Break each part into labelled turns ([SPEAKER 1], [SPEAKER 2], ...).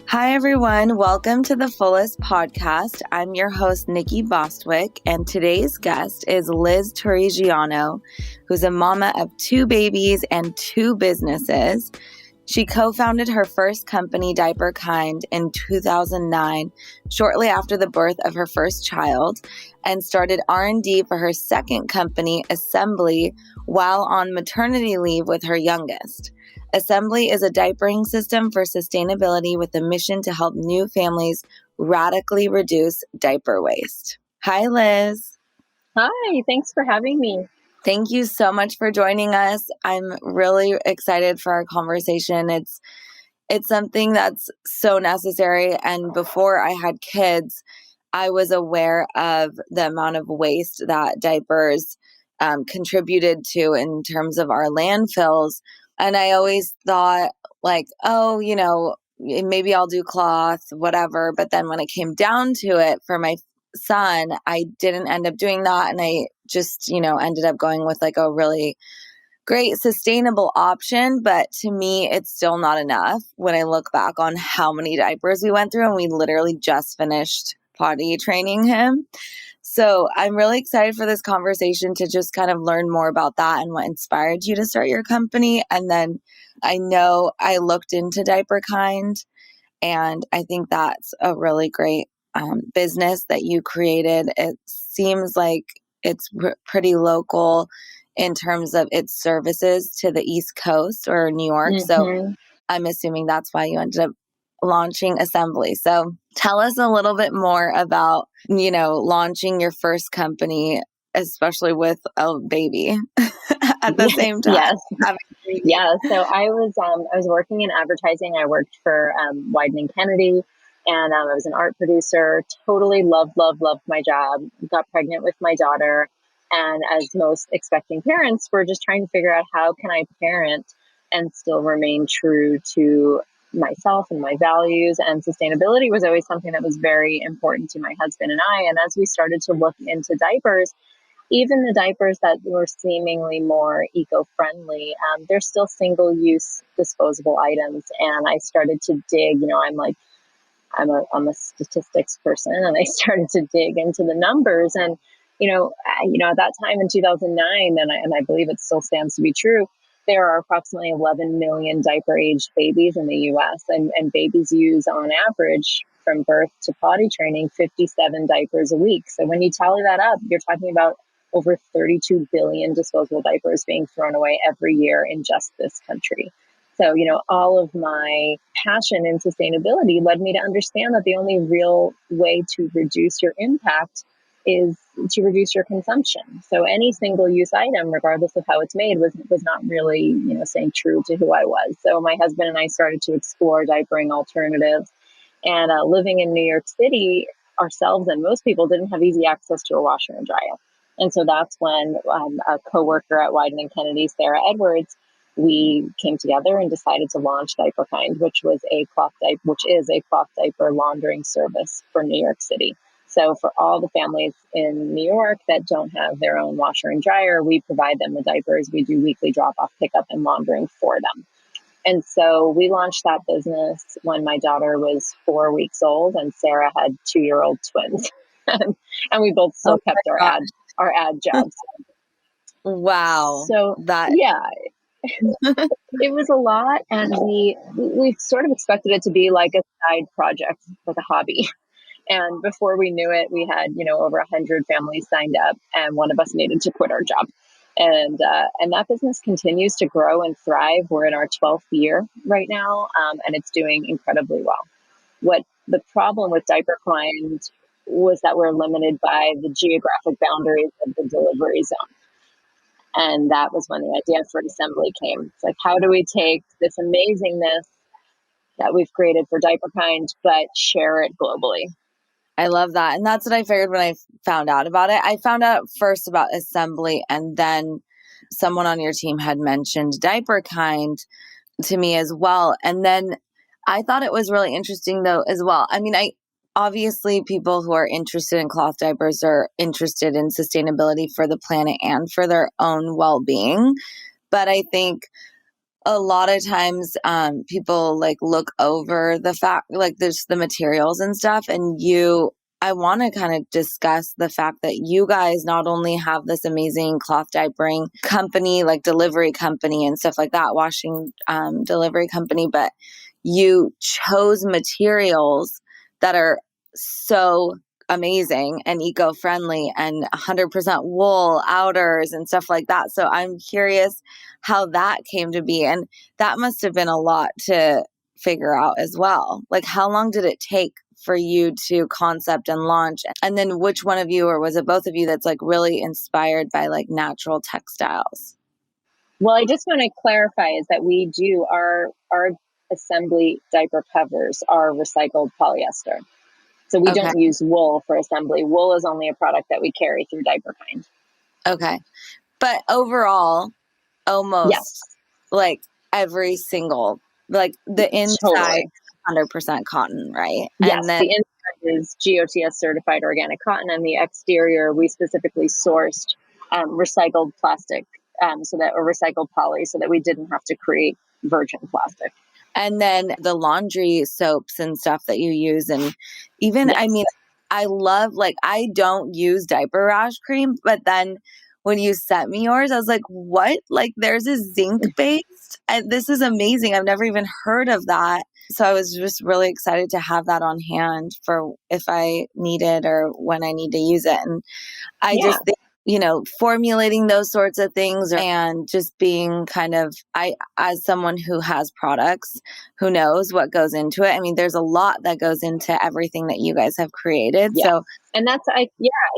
[SPEAKER 1] Hi, everyone. Welcome to the Fullest podcast. I'm your host, Nikki Bostwick, and today's guest is Liz Turriginao, who's a mama of 2 babies and 2 businesses. She co-founded her first company, Diaperkind, in 2009, shortly after the birth of her first child, and started R&D for her second company, Esembly, while on maternity leave with her youngest. Esembly is a diapering system for sustainability with a mission to help new families radically reduce diaper waste. Hi, Liz.
[SPEAKER 2] Hi, thanks for having me.
[SPEAKER 1] Thank you so much for joining us. I'm really excited for our conversation. It's something that's so necessary. And before I had kids, I was aware of the amount of waste that diapers contributed to in terms of our landfills. And I always thought like, oh, maybe I'll do cloth, whatever. But then when it came down to it for my son, I didn't end up doing that. And I just, ended up going with like a really great sustainable option. But to me, it's still not enough when I look back on how many diapers we went through, and we literally just finished potty training him. So I'm really excited for this conversation to just kind of learn more about that and what inspired you to start your company. And then I know I looked into Diaperkind, and I think that's a really great business that you created. It seems like it's pretty local in terms of its services to the East Coast or New York.
[SPEAKER 2] Mm-hmm.
[SPEAKER 1] So I'm assuming that's why you ended up launching Esembly. So tell us a little bit more about, launching your first company, especially with a baby at the same time.
[SPEAKER 2] Yes. So I was working in advertising. I worked for Wieden and Kennedy, and I was an art producer. Totally loved my job. Got pregnant with my daughter, and as most expecting parents, we're just trying to figure out how can I parent and still remain true to myself and my values. And sustainability was always something that was very important to my husband and I. And as we started to look into diapers, even the diapers that were seemingly more eco-friendly, they're still single-use disposable items. And I started to dig. I'm a statistics person, and I started to dig into the numbers. And at that time in 2009, and I believe it still stands to be true, there are approximately 11 million diaper-aged babies in the U.S., and babies use, on average, from birth to potty training, 57 diapers a week. So when you tally that up, you're talking about over 32 billion disposable diapers being thrown away every year in just this country. So, all of my passion in sustainability led me to understand that the only real way to reduce your impact is to reduce your consumption. So any single-use item, regardless of how it's made, was not really, staying true to who I was. So my husband and I started to explore diapering alternatives. And living in New York City, ourselves and most people didn't have easy access to a washer and dryer. And so that's when a coworker at Wieden and Kennedy, Sarah Edwards, we came together and decided to launch Diaperkind, which is a cloth diaper laundering service for New York City. So for all the families in New York that don't have their own washer and dryer, we provide them the diapers. We do weekly drop-off, pickup, and laundering for them. And so we launched that business when my daughter was 4 weeks old, and Sarah had 2-year-old twins. And we both still kept our ad jobs.
[SPEAKER 1] Wow.
[SPEAKER 2] So yeah, it was a lot, and we sort of expected it to be like a side project, like a hobby. And before we knew it, we had over 100 families signed up, and one of us needed to quit our job. And that business continues to grow and thrive. We're in our 12th year right now, and it's doing incredibly well. What the problem with Diaperkind was that we're limited by the geographic boundaries of the delivery zone. And that was when the idea for Esembly came. It's like, how do we take this amazingness that we've created for Diaperkind, but share it globally?
[SPEAKER 1] I love that. And that's what I figured when I found out about it. I found out first about Esembly, and then someone on your team had mentioned Diaperkind to me as well. And then I thought it was really interesting though as well. I mean, obviously people who are interested in cloth diapers are interested in sustainability for the planet and for their own well-being. But I think a lot of times people like look over the fact, like there's the materials and stuff, and I want to kind of discuss the fact that you guys not only have this amazing cloth diapering company, like delivery company and stuff like that, washing delivery company, but you chose materials that are so amazing and eco-friendly and 100% wool outers and stuff like that. So I'm curious how that came to be. And that must have been a lot to figure out as well. Like, how long did it take for you to concept and launch? And then which one of you, or was it both of you, that's like really inspired by like natural textiles?
[SPEAKER 2] Well, I just want to clarify is that we do our assembly diaper covers are recycled polyester. So we
[SPEAKER 1] Okay.
[SPEAKER 2] don't use wool for assembly. Wool is only a product that we carry through Diaperkind.
[SPEAKER 1] Okay. But overall, almost
[SPEAKER 2] Yes,
[SPEAKER 1] like every single, like the inside
[SPEAKER 2] totally.
[SPEAKER 1] 100% cotton, right? And
[SPEAKER 2] Yes,
[SPEAKER 1] then
[SPEAKER 2] the inside is GOTS certified organic cotton, and the exterior we specifically sourced recycled plastic, so that or recycled poly, so that we didn't have to create virgin plastic.
[SPEAKER 1] and then the laundry soaps and stuff that you use. And even, I
[SPEAKER 2] Yes.
[SPEAKER 1] mean, I love, like, I don't use diaper rash cream, but then when you sent me yours, I was like, what? Like, there's a zinc based, and this is amazing. I've never even heard of that. So I was just really excited to have that on hand for if I need it or when I need to use it. And I
[SPEAKER 2] Yeah.
[SPEAKER 1] just think, formulating those sorts of things and just being kind of, as someone who has products, who knows what goes into it. I mean, there's a lot that goes into everything that you guys have created.
[SPEAKER 2] Yeah.
[SPEAKER 1] So,
[SPEAKER 2] And I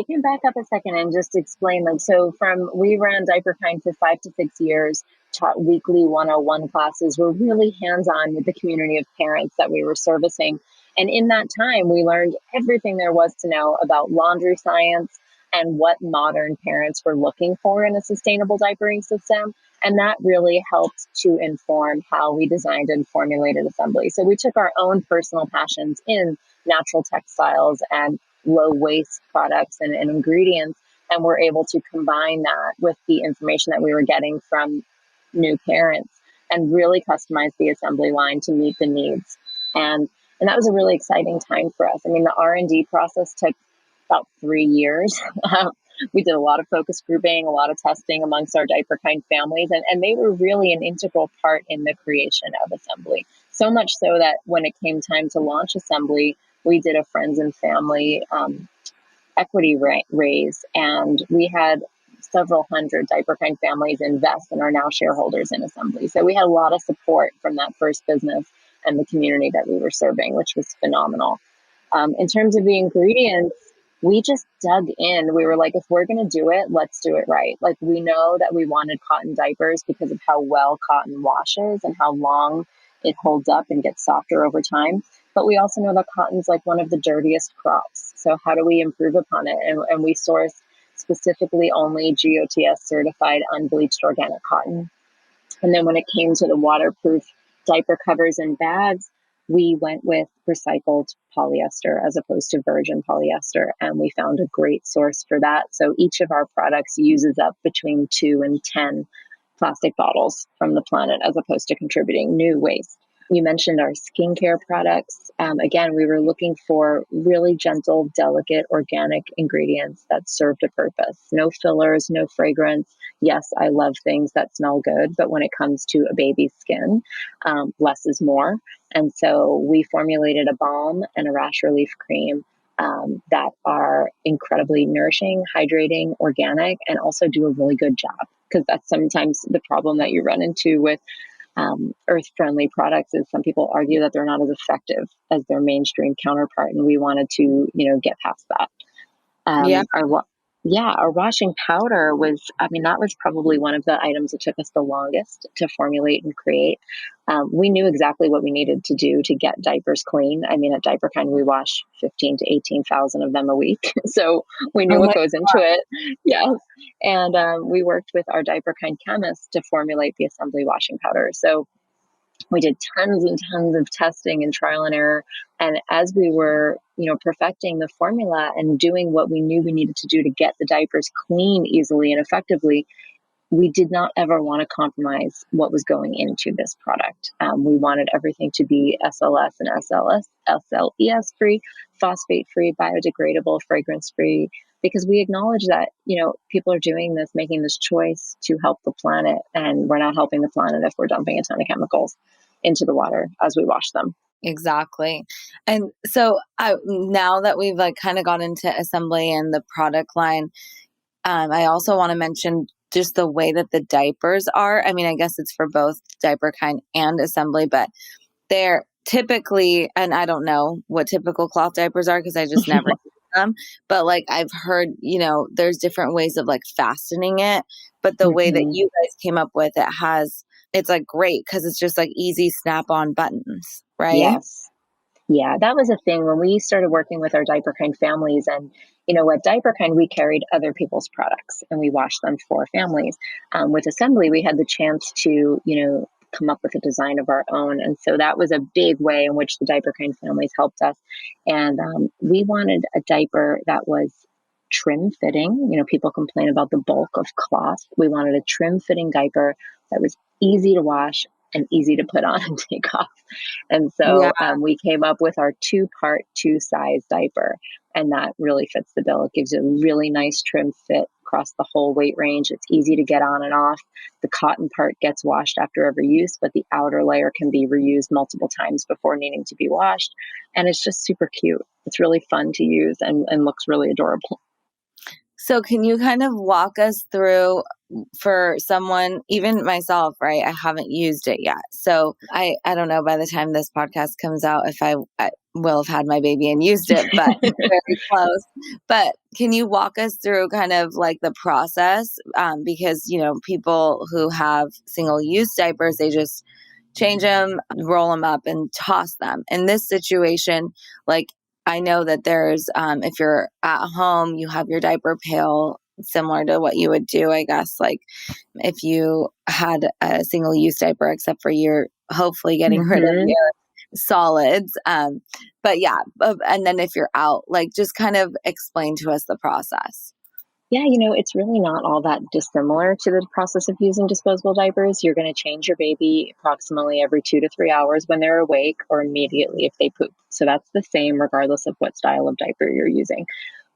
[SPEAKER 2] can back up a second and just explain, like, so we ran Diaperkind for 5 to 6 years, taught weekly 101 classes. We're really hands-on with the community of parents that we were servicing. And in that time, we learned everything there was to know about laundry science and what modern parents were looking for in a sustainable diapering system. And that really helped to inform how we designed and formulated Assembly. So we took our own personal passions in natural textiles and low waste products and ingredients, and we're able to combine that with the information that we were getting from new parents and really customize the assembly line to meet the needs. And that was a really exciting time for us. I mean, the R&D process took about 3 years. We did a lot of focus grouping, a lot of testing amongst our Diaperkind families, and they were really an integral part in the creation of Assembly. So much so that when it came time to launch Assembly, we did a friends and family equity raise, and we had several hundred Diaperkind families invest and are now shareholders in Assembly. So we had a lot of support from that first business and the community that we were serving, which was phenomenal. In terms of the ingredients, we just dug in. We were like, if we're going to do it, let's do it right. Like, we know that we wanted cotton diapers because of how well cotton washes and how long it holds up and gets softer over time. But we also know that cotton's like one of the dirtiest crops. So how do we improve upon it? And we source specifically only GOTS certified unbleached organic cotton. And then when it came to the waterproof diaper covers and bags, we went with recycled polyester as opposed to virgin polyester. And we found a great source for that. So each of our products uses up between 2 and 10 plastic bottles from the planet as opposed to contributing new waste. You mentioned our skincare products. Again, we were looking for really gentle, delicate, organic ingredients that served a purpose. No fillers, no fragrance. Yes, I love things that smell good, but when it comes to a baby's skin, less is more. And so we formulated a balm and a rash relief cream that are incredibly nourishing, hydrating, organic, and also do a really good job. Because that's sometimes the problem that you run into with earth-friendly products is some people argue that they're not as effective as their mainstream counterpart, and we wanted to, get past that.
[SPEAKER 1] yeah.
[SPEAKER 2] Our washing powder was, I mean, that was probably one of the items that took us the longest to formulate and create. We knew exactly what we needed to do to get diapers clean. I mean, at Diaperkind, we wash 15 to 18,000 of them a week. So we knew
[SPEAKER 1] Oh
[SPEAKER 2] what
[SPEAKER 1] my,
[SPEAKER 2] goes into it. Yes. And we worked with our Diaperkind chemist to formulate the assembly washing powder. So we did tons and tons of testing and trial and error. And as we were, perfecting the formula and doing what we knew we needed to do to get the diapers clean easily and effectively, we did not ever want to compromise what was going into this product. We wanted everything to be SLS and SLES free, phosphate free, biodegradable, fragrance free, because we acknowledge that, people are doing this, making this choice to help the planet, and we're not helping the planet if we're dumping a ton of chemicals into the water as we wash them.
[SPEAKER 1] Exactly. And so now that we've like kind of got into Assembly and the product line, I also want to mention just the way that the diapers are. I mean, I guess it's for both Diaperkind and Assembly, but they're typically, and I don't know what typical cloth diapers are because I just never use them. But like I've heard, there's different ways of like fastening it. But the way that
[SPEAKER 2] Mhm.
[SPEAKER 1] you guys came up with it's like great because it's just like easy snap on buttons, right?
[SPEAKER 2] Yes. Yeah, that was a thing when we started working with our Diaperkind families. And at Diaperkind, we carried other people's products and we washed them for families. With Assembly, we had the chance to, come up with a design of our own. And so that was a big way in which the Diaperkind families helped us. And we wanted a diaper that was trim fitting. People complain about the bulk of cloth. We wanted a trim fitting diaper that was easy to wash and easy to put on and take off. And
[SPEAKER 1] Yeah.
[SPEAKER 2] so we came up with our 2-part, 2-size diaper, and that really fits the bill. It gives you a really nice trim fit across the whole weight range. It's easy to get on and off. The cotton part gets washed after every use, but the outer layer can be reused multiple times before needing to be washed. And it's just super cute. It's really fun to use and looks really adorable.
[SPEAKER 1] So can you kind of walk us through for someone, even myself, right? I haven't used it yet. So I don't know by the time this podcast comes out if I will have had my baby and used it, but very close. But can you walk us through kind of like the process? Because, people who have single use diapers, they just change them, roll them up and toss them. In this situation, like I know that there's, if you're at home, you have your diaper pail similar to what you would do, I guess, like if you had a single use diaper, except for you're hopefully getting rid of
[SPEAKER 2] Mm-hmm.
[SPEAKER 1] your solids. But yeah, and then if you're out, like just kind of explain to us the process.
[SPEAKER 2] Yeah, it's really not all that dissimilar to the process of using disposable diapers. You're going to change your baby approximately every 2 to 3 hours when they're awake or immediately if they poop. So that's the same regardless of what style of diaper you're using.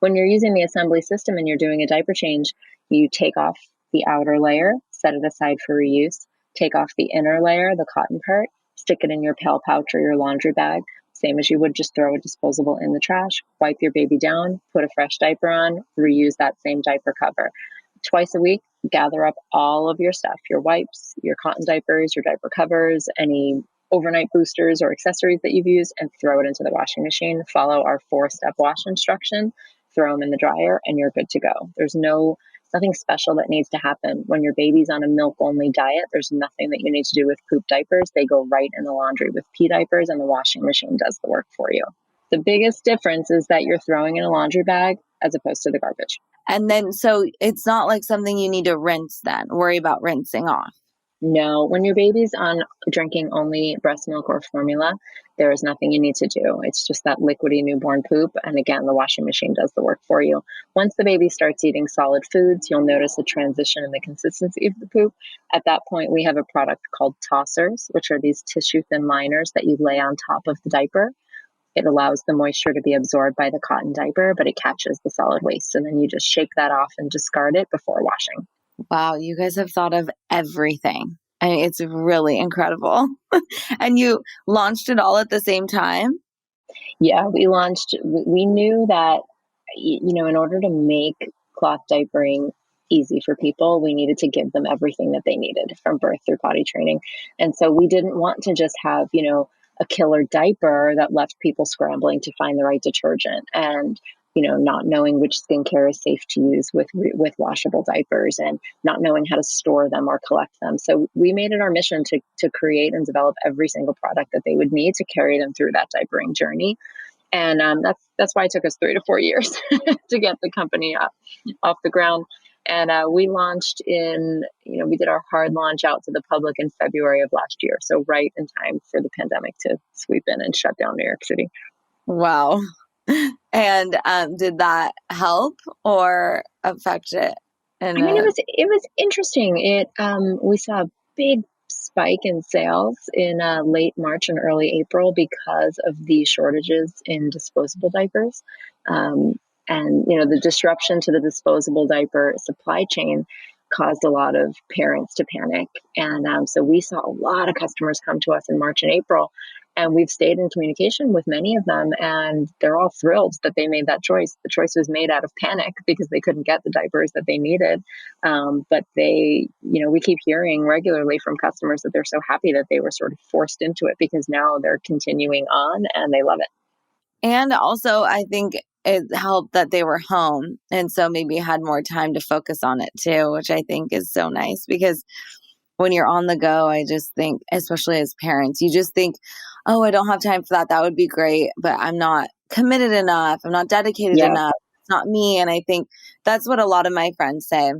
[SPEAKER 2] When you're using the Assembly system and you're doing a diaper change, you take off the outer layer, set it aside for reuse, take off the inner layer, the cotton part, stick it in your pail pouch or your laundry bag, same as you would just throw a disposable in the trash, wipe your baby down, put a fresh diaper on, reuse that same diaper cover. Twice a week, gather up all of your stuff, your wipes, your cotton diapers, your diaper covers, any overnight boosters or accessories that you've used, and throw it into the washing machine. Follow our 4-step wash instruction, throw them in the dryer, and you're good to go. There's nothing special that needs to happen. When your baby's on a milk only diet, there's nothing that you need to do with poop diapers. They go right in the laundry with pee diapers, and the washing machine does the work for you. The biggest difference is that you're throwing in a laundry bag as opposed to the garbage.
[SPEAKER 1] And then, so it's not like something you need to rinse then, worry about rinsing off.
[SPEAKER 2] No, when your baby's on drinking only breast milk or formula, there is nothing you need to do. It's just that liquidy newborn poop. And again, the washing machine does the work for you. Once the baby starts eating solid foods, you'll notice a transition in the consistency of the poop. At that point, we have a product called tossers, which are these tissue thin liners that you lay on top of the diaper. It allows the moisture to be absorbed by the cotton diaper, but it catches the solid waste. And then you just shake that off and discard it before washing.
[SPEAKER 1] Wow, you guys have thought of everything. I mean, it's really incredible. And you launched it all at the same time?
[SPEAKER 2] Yeah, we knew that, in order to make cloth diapering easy for people, we needed to give them everything that they needed from birth through potty training. And so we didn't want to just have, a killer diaper that left people scrambling to find the right detergent and, not knowing which skincare is safe to use with washable diapers and not knowing how to store them or collect them. So we made it our mission to create and develop every single product that they would need to carry them through that diapering journey. And that's why it took us 3 to 4 years to get the company off the ground. And we launched we did our hard launch out to the public in February of last year. So right in time for the pandemic to sweep in and shut down New York City.
[SPEAKER 1] Wow. And did that help or affect it And
[SPEAKER 2] I mean, it was interesting. We saw a big spike in sales in late March and early April because of the shortages in disposable diapers. And the disruption to the disposable diaper supply chain caused a lot of parents to panic. And so we saw a lot of customers come to us in March and April. And we've stayed in communication with many of them, and they're all thrilled that they made that choice. The choice was made out of panic because they couldn't get the diapers that they needed. But we keep hearing regularly from customers that they're so happy that they were sort of forced into it, because now they're continuing on and they love it.
[SPEAKER 1] And also, I think it helped that they were home. And so maybe had more time to focus on it too, which I think is so nice, because when you're on the go, I just think, especially as parents, you just think, oh, I don't have time for that. That would be great, but I'm not committed enough. I'm not dedicated
[SPEAKER 2] Yeah.
[SPEAKER 1] enough. It's not me. And I think that's what a lot of my friends say.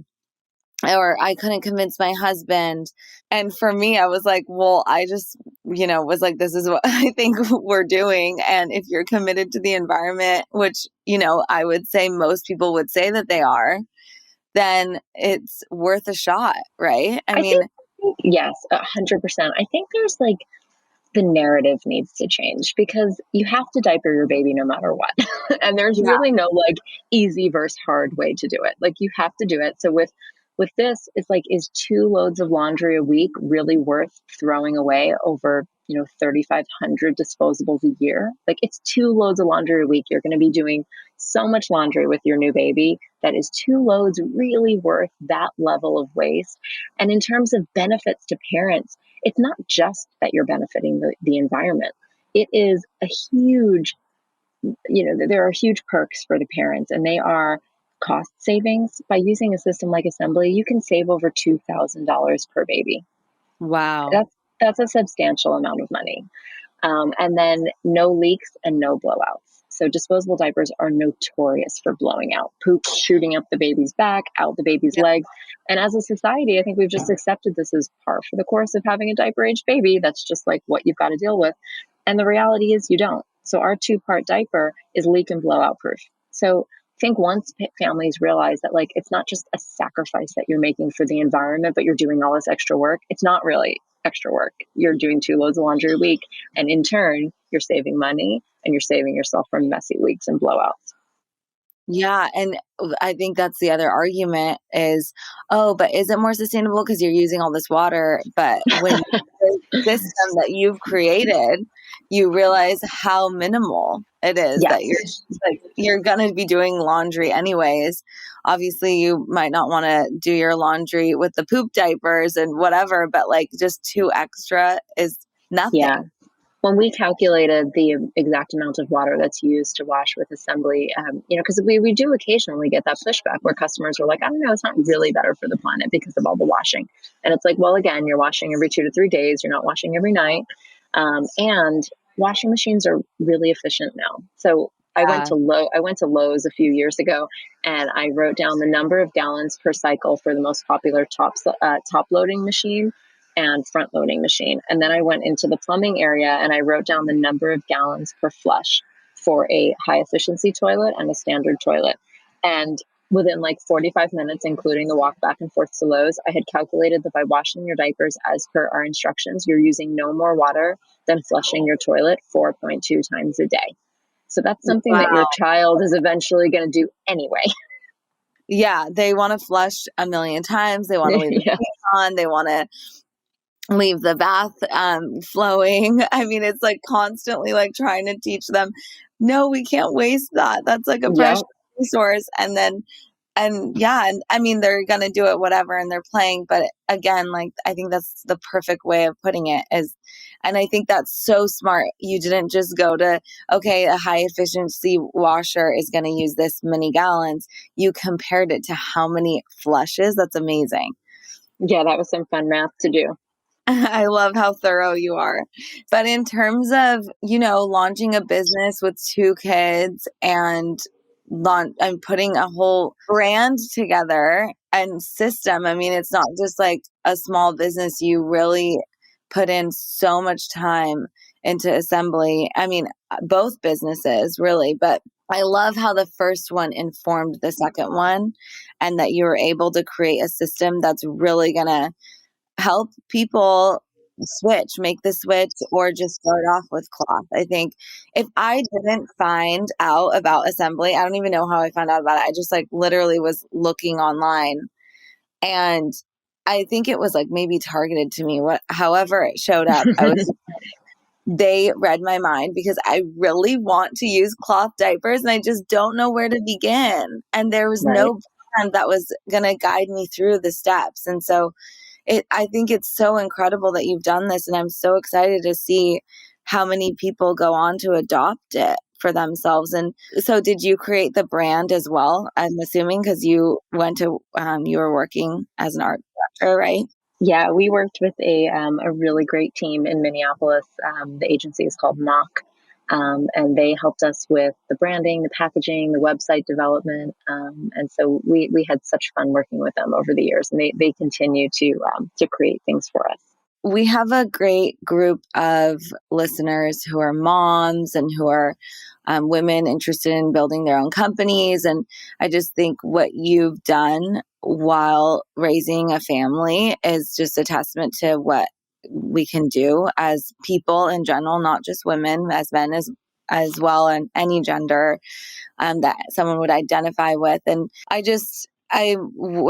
[SPEAKER 1] Or I couldn't convince my husband. And for me, I was like, well, I just, was like, this is what I think we're doing. And if you're committed to the environment, which, I would say most people would say that they are, then it's worth a shot, right? I mean,
[SPEAKER 2] think yes, 100%. I think there's like the narrative needs to change, because you have to diaper your baby no matter what. And there's
[SPEAKER 1] yeah,
[SPEAKER 2] really no like easy versus hard way to do it. Like, you have to do it. So with this, it's like, is 2 loads of laundry a week really worth throwing away over 3,500 disposables a year? Like, it's 2 loads of laundry a week. You're going to be doing so much laundry with your new baby. That is 2 loads really worth that level of waste? And in terms of benefits to parents, it's not just that you're benefiting the environment. It is a huge, there are huge perks for the parents, and they are cost savings. By using a system like Assembly, you can save over $2,000 per baby.
[SPEAKER 1] wow.
[SPEAKER 2] That's a substantial amount of money. And then no leaks and no blowouts. So disposable diapers are notorious for blowing out, poop shooting up the baby's back, out the baby's
[SPEAKER 1] Yeah.
[SPEAKER 2] legs. And as a society, I think we've just accepted this as par for the course of having a diaper age baby. That's just like what you've got to deal with. And the reality is you don't. So our 2-part diaper is leak and blowout proof. So I think once families realize that, like, it's not just a sacrifice that you're making for the environment, but you're doing all this extra work, it's not really extra work. You're doing 2 loads of laundry a week. And in turn, you're saving money and you're saving yourself from messy leaks and blowouts.
[SPEAKER 1] Yeah. And I think that's the other argument is, oh, but is it more sustainable because you're using all this water? But when the system that you've created, you realize how minimal it is that you're
[SPEAKER 2] Yes.
[SPEAKER 1] like, you're going to be doing laundry anyways. Obviously, you might not want to do your laundry with the poop diapers and whatever, but like just 2 extra is
[SPEAKER 2] Yeah.
[SPEAKER 1] nothing.
[SPEAKER 2] When we calculated the exact amount of water that's used to wash with Assembly, because we do occasionally get that pushback where customers are like, I don't know, it's not really better for the planet because of all the washing. And it's like, well, again, you're washing every 2 to 3 days. You're not washing every night. And washing machines are really efficient now. So
[SPEAKER 1] Yeah.
[SPEAKER 2] I went to Lowe's a few years ago, and I wrote down the number of gallons per cycle for the most popular top loading machine and front loading machine. And then I went into the plumbing area and I wrote down the number of gallons per flush for a high efficiency toilet and a standard toilet. And within like 45 minutes, including the walk back and forth to Lowe's, I had calculated that by washing your diapers as per our instructions, you're using no more water than flushing your toilet 4.2 times a day. So that's something that your
[SPEAKER 1] Wow.
[SPEAKER 2] child is eventually going to do anyway.
[SPEAKER 1] Yeah. They want to flush a million times. They want to leave the
[SPEAKER 2] Yeah.
[SPEAKER 1] sink on. They want to leave the bath flowing. I mean, it's like constantly like trying to teach them, no, we can't waste that. That's like a
[SPEAKER 2] Yeah.
[SPEAKER 1] precious resource. And yeah, and I mean, they're going to do it, whatever, and they're playing. But again, like, I think that's the perfect way of putting it is, and I think that's so smart. You didn't just go to, okay, a high efficiency washer is going to use this many gallons. You compared it to how many flushes. That's amazing.
[SPEAKER 2] Yeah, that was some fun math to do.
[SPEAKER 1] I love how thorough you are. But in terms of, launching a business with 2 kids and putting a whole brand together and system, I mean, it's not just like a small business. You really put in so much time into Assembly. I mean, both businesses really, but I love how the first one informed the second one, and that you were able to create a system that's really going to help people make the switch, or just start off with cloth. I think if I didn't find out about Assembly, I don't even know how I found out about it. I just like literally was looking online, and I think it was like maybe targeted to me. However it showed up, they read my mind, because I really want to use cloth diapers and I just don't know where to begin. And there was
[SPEAKER 2] Right.
[SPEAKER 1] no brand that was going to guide me through the steps. And so I think it's so incredible that you've done this. And I'm so excited to see how many people go on to adopt it for themselves. And so did you create the brand as well? I'm assuming, because you went to, you were working as an art director, right?
[SPEAKER 2] Yeah, we worked with a really great team in Minneapolis. The agency is called Knock, and they helped us with the branding, the packaging, the website development, and so we had such fun working with them over the years, and they continue to create things for us.
[SPEAKER 1] We have a great group of listeners who are moms and who are women interested in building their own companies. And I just think what you've done while raising a family is just a testament to what we can do as people in general, not just women, as men as well, and any gender that someone would identify with. And I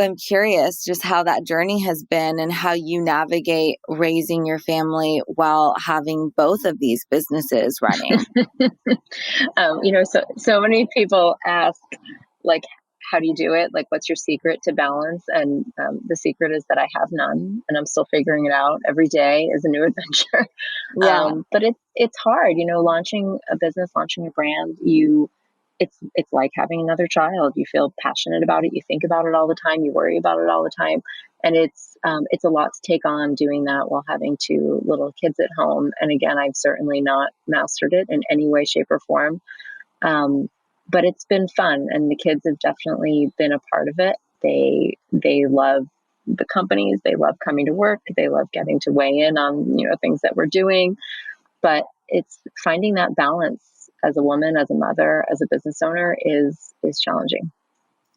[SPEAKER 1] am curious just how that journey has been, and how you navigate raising your family while having both of these businesses running.
[SPEAKER 2] So many people ask, like, how do you do it? Like, what's your secret to balance? And the secret is that I have none, and I'm still figuring it out. Every day is a new adventure.
[SPEAKER 1] Yeah.
[SPEAKER 2] But it's hard, launching a business, launching a brand. It's like having another child. You feel passionate about it. You think about it all the time. You worry about it all the time, and it's a lot to take on doing that while having two little kids at home. And again, I've certainly not mastered it in any way, shape, or form. But it's been fun, and the kids have definitely been a part of it. They love the companies. They love coming to work. They love getting to weigh in on things that we're doing. But it's finding that balance as a woman, as a mother, as a business owner is challenging.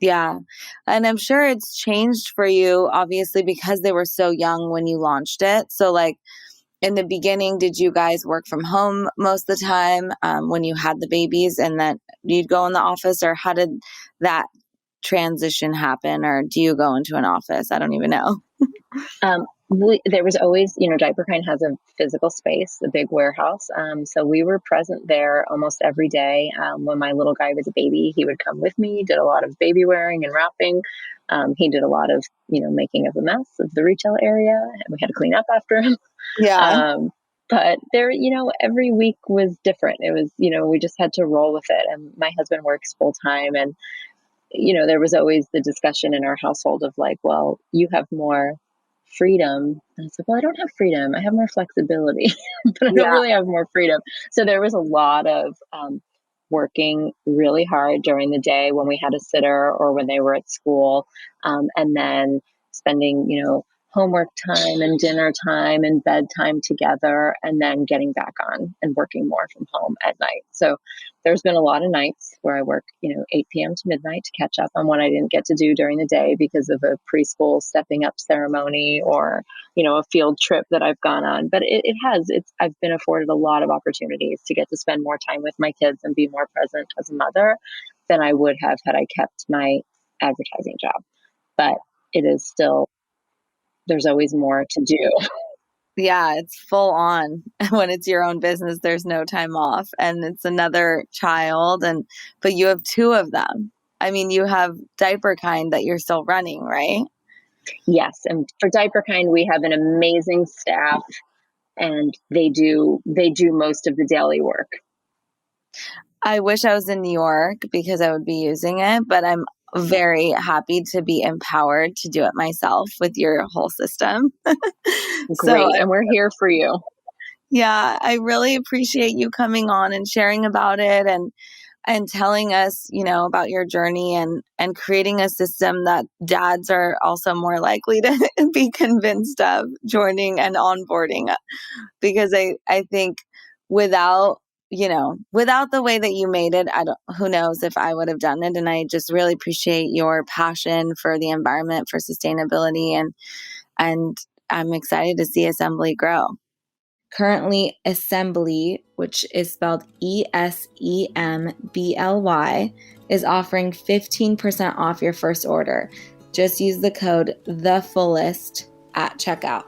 [SPEAKER 1] Yeah. And I'm sure it's changed for you, obviously, because they were so young when you launched it. So, like, in the beginning, did you guys work from home most of the time when you had the babies, and then you'd go in the office, or how did that transition happen? Or do you go into an office? I don't even know.
[SPEAKER 2] There was always, Diaperkind has a physical space, a big warehouse. So we were present there almost every day. When my little guy was a baby, he would come with me, did a lot of baby wearing and wrapping. He did a lot of, making of a mess of the retail area, and we had to clean up after him.
[SPEAKER 1] Yeah.
[SPEAKER 2] But there, every week was different. It was, we just had to roll with it. And my husband works full time, and there was always the discussion in our household of like, well, you have more freedom. And it's like, well, I don't have freedom. I have more flexibility, but I don't
[SPEAKER 1] Yeah.
[SPEAKER 2] really have more freedom. So there was a lot of working really hard during the day when we had a sitter or when they were at school. And then spending, homework time and dinner time and bedtime together, and then getting back on and working more from home at night. So there's been a lot of nights where I work, 8 p.m. to midnight to catch up on what I didn't get to do during the day because of a preschool stepping up ceremony or, a field trip that I've gone on. But I've been afforded a lot of opportunities to get to spend more time with my kids and be more present as a mother than I would have had I kept my advertising job. But it is still, there's always more to do.
[SPEAKER 1] Yeah, it's full on. When it's your own business, there's no time off, and it's another child, but you have two of them. I mean, you have Diaperkind that you're still running, right?
[SPEAKER 2] Yes, and for Diaperkind, we have an amazing staff, and they do most of the daily work.
[SPEAKER 1] I wish I was in New York because I would be using it, but I'm very happy to be empowered to do it myself with your whole system. So,
[SPEAKER 2] Great, and we're here for you.
[SPEAKER 1] yeah, I really appreciate you coming on and sharing about it, and telling us, about your journey, and creating a system that dads are also more likely to be convinced of joining and onboarding, because I think without without the way that you made it, who knows if I would have done it. And I just really appreciate your passion for the environment, for sustainability, and I'm excited to see Esembly grow. Currently, Esembly, which is spelled Esembly, is offering 15% off your first order. Just use the code THEFULLEST at checkout.